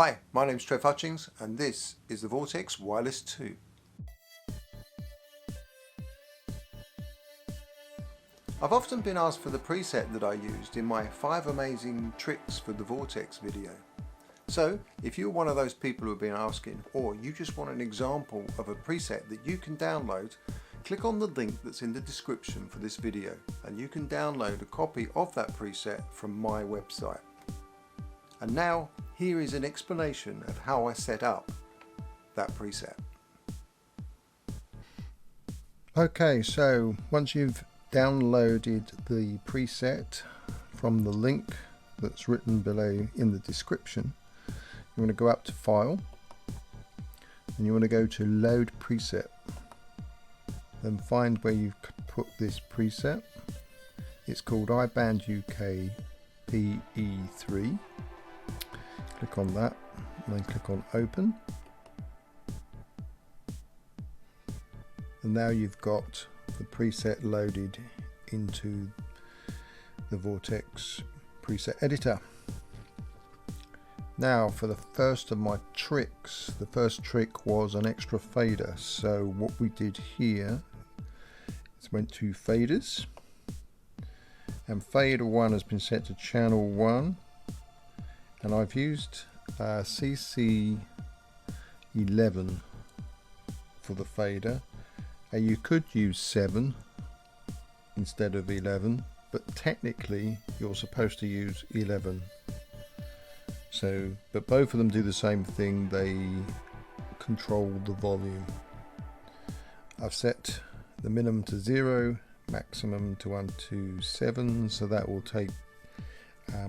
Hi, my name's Trev Hutchings and this is the Vortex Wireless 2. I've often been asked for the preset that I used in my 5 amazing tricks for the Vortex video. So if you're one of those people who have been asking, or you just want an example of a preset that you can download, click on the link that's in the description for this video and you can download a copy of that preset from my website. And now here is an explanation of how I set up that preset. Okay, so once you've downloaded the preset from the link that's written below in the description, you want to go up to File and you want to go to Load Preset. Then find where you've put this preset. It's called iBand UK PE3. Click on that and then click on Open. And now you've got the preset loaded into the Vortex preset editor. Now for the first of my tricks, the first trick was an extra fader. So what we did here is went to faders, and fader 1 has been set to channel 1. And I've used CC11 for the fader. You could use 7 instead of 11, but technically you're supposed to use 11. So, but both of them do the same thing, they control the volume. I've set the minimum to 0, maximum to 127, so that will take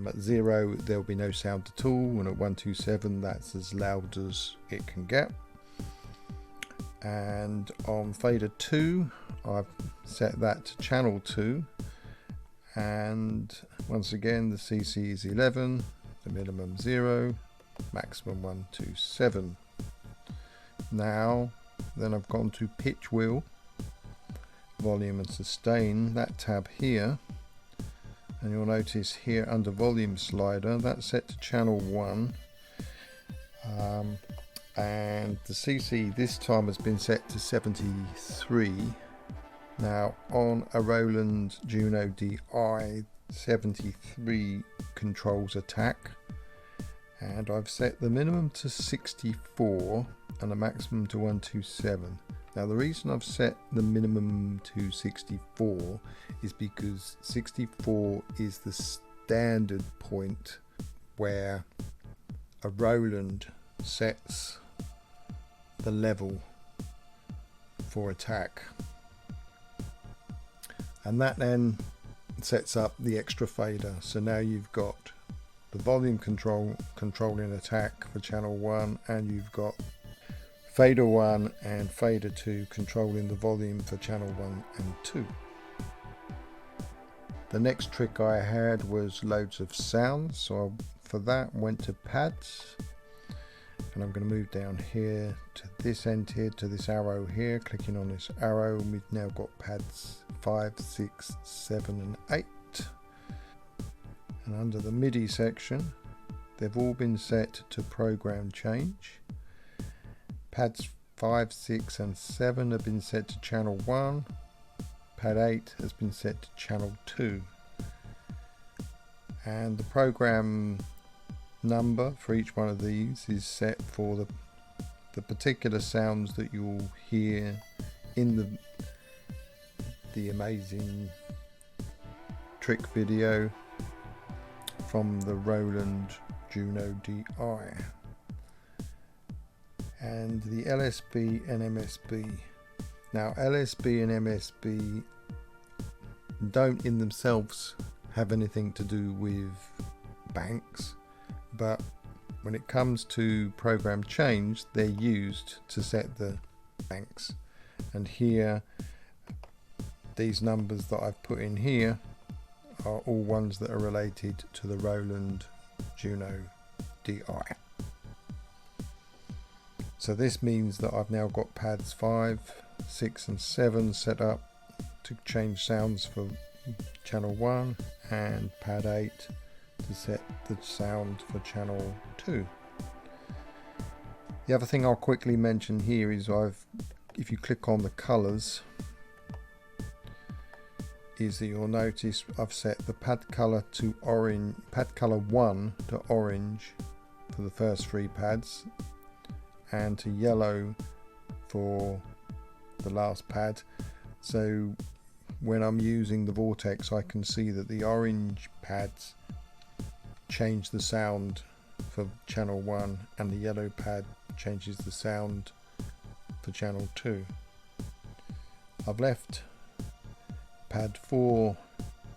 at 0 there'll be no sound at all, and at 127 that's as loud as it can get. And on fader 2 I've set that to channel 2, and once again the CC is 11, the minimum 0, maximum 127. Now then I've gone to pitch wheel, volume and sustain, that tab here. And you'll notice here under volume slider that's set to channel 1, and the CC this time has been set to 73. Now on a Roland Juno DI, 73 controls attack, and I've set the minimum to 64 and the maximum to 127. Now the reason I've set the minimum to 64 is because 64 is the standard point where a Roland sets the level for attack, and that then sets up the extra fader. So now you've got the volume controlling attack for channel 1, and you've got fader 1 and fader 2 controlling the volume for channel 1 and 2. The next trick I had was loads of sounds, so for that went to pads, and I'm going to move down here to this end here, to this arrow here, clicking on this arrow, and we've now got pads 5, 6, 7 and 8. And under the MIDI section they've all been set to program change. Pads 5, 6 and 7 have been set to channel 1. Pad 8 has been set to channel 2. And the program number for each one of these is set for the particular sounds that you'll hear in the amazing trick video from the Roland Juno DI. And the LSB and MSB. Now LSB and MSB don't in themselves have anything to do with banks, but when it comes to program change they're used to set the banks. And here these numbers that I've put in here are all ones that are related to the Roland Juno DI. So this means that I've now got pads 5, 6 and 7 set up to change sounds for channel 1, and pad 8 to set the sound for channel 2. The other thing I'll quickly mention here is if you click on the colours, is that you'll notice I've set the pad colour to orange, pad colour 1 to orange for the first 3 pads, and to yellow for the last pad. So when I'm using the Vortex, I can see that the orange pads change the sound for channel 1, and the yellow pad changes the sound for channel 2. I've left pad 4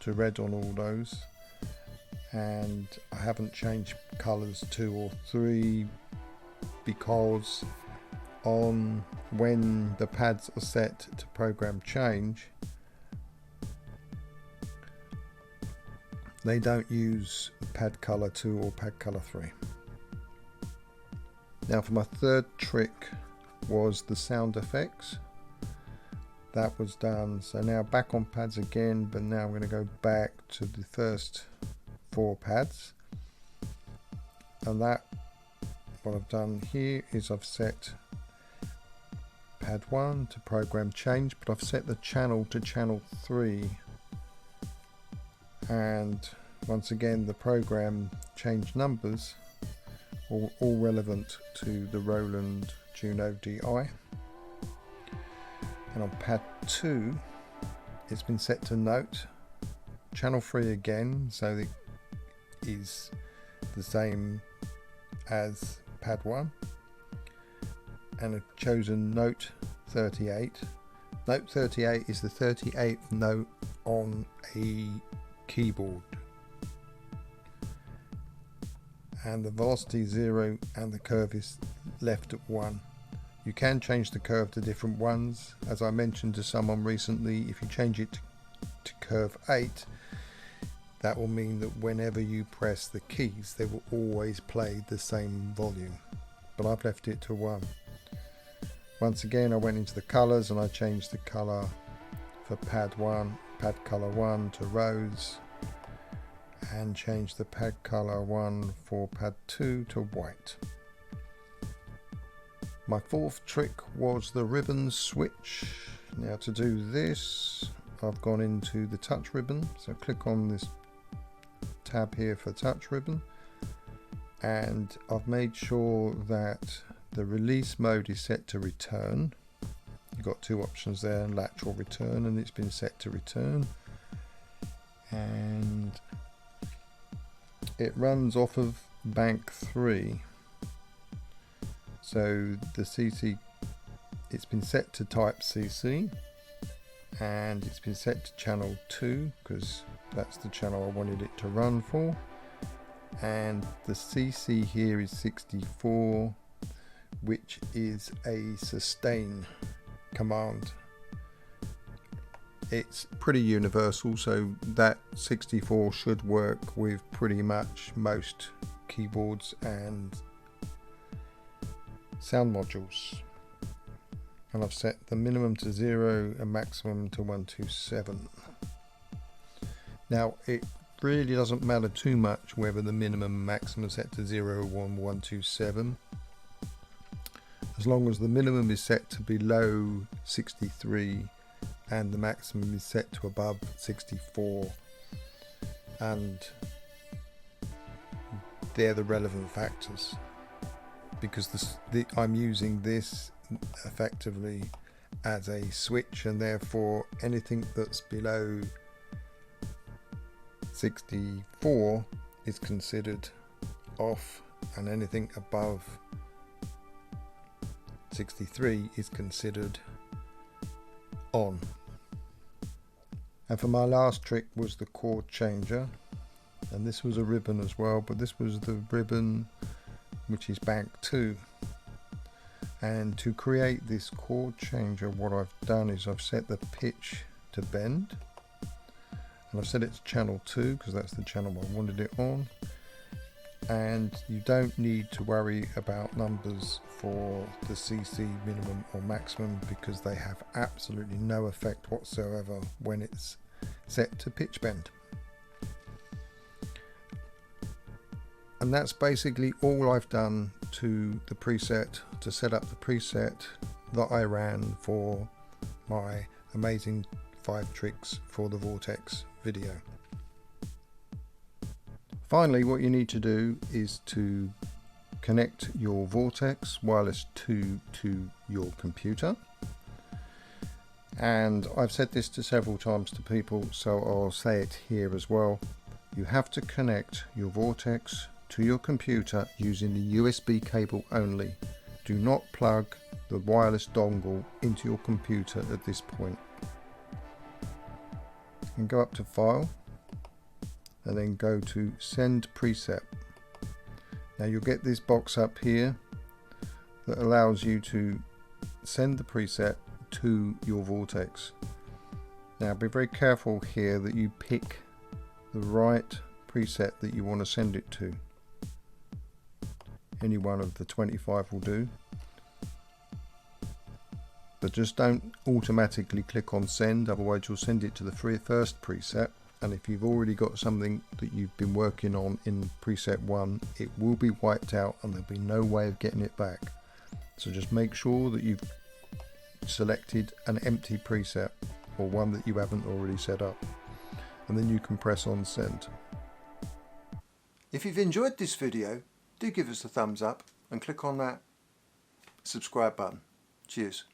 to red on all those, and I haven't changed colours 2 or 3 because when the pads are set to program change, they don't use pad color 2 or pad color 3. Now for my third trick was the sound effects. That was done. So now back on pads again, but now I'm going to go back to the first 4 pads. And what I've done here is I've set pad 1 to program change, but I've set the channel to channel 3. And once again, the program change numbers are all relevant to the Roland Juno DI. And on pad 2, it's been set to note, channel 3 again, so it is the same as pad 1. And I've chosen note 38. Note 38 is the 38th note on a keyboard, and the velocity is 0 and the curve is left at 1. You can change the curve to different ones. As I mentioned to someone recently, if you change it to curve 8, that will mean that whenever you press the keys, they will always play the same volume, but I've left it to 1. Once again, I went into the colors and I changed the color for pad 1, pad color 1 to rose, and changed the pad color 1 for pad 2 to white. My fourth trick was the ribbon switch. Now to do this, I've gone into the touch ribbon, so click on this tab here for touch ribbon, and I've made sure that the release mode is set to return. You've got 2 options there, latch or return, and it's been set to return, and it runs off of bank 3. So the CC, it's been set to type CC, and it's been set to channel 2 because that's the channel I wanted it to run for, and the CC here is 64, which is a sustain command. It's pretty universal, so that 64 should work with pretty much most keyboards and sound modules. And I've set the minimum to 0 and maximum to 127. Now it really doesn't matter too much whether the minimum and maximum is set to 0 or 127, as long as the minimum is set to below 63 and the maximum is set to above 64, and they're the relevant factors, because I'm using this effectively as a switch, and therefore anything that's below 64 is considered off, and anything above 63 is considered on. And for my last trick was the chord changer, and this was a ribbon as well, but this was the ribbon which is bank 2. And to create this chord changer, what I've done is I've set the pitch to bend, and I've set it to channel 2 because that's the channel I wanted it on. And you don't need to worry about numbers for the CC minimum or maximum, because they have absolutely no effect whatsoever when it's set to pitch bend. And that's basically all I've done to the preset to set up the preset that I ran for my amazing 5 tricks for the Vortex video. Finally, what you need to do is to connect your Vortex Wireless 2 to your computer. And I've said this to several times to people, so I'll say it here as well. You have to connect your Vortex to your computer using the USB cable only. Do not plug the wireless dongle into your computer at this point. And go up to File and then go to Send Preset. Now you'll get this box up here that allows you to send the preset to your Vortex. Now be very careful here that you pick the right preset that you want to send it to. Any one of the 25 will do. But just don't automatically click on send, otherwise you'll send it to the first preset, and if you've already got something that you've been working on in preset 1, it will be wiped out and there'll be no way of getting it back. So just make sure that you've selected an empty preset or one that you haven't already set up, and then you can press on send. If you've enjoyed this video, do give us a thumbs up and click on that subscribe button. Cheers.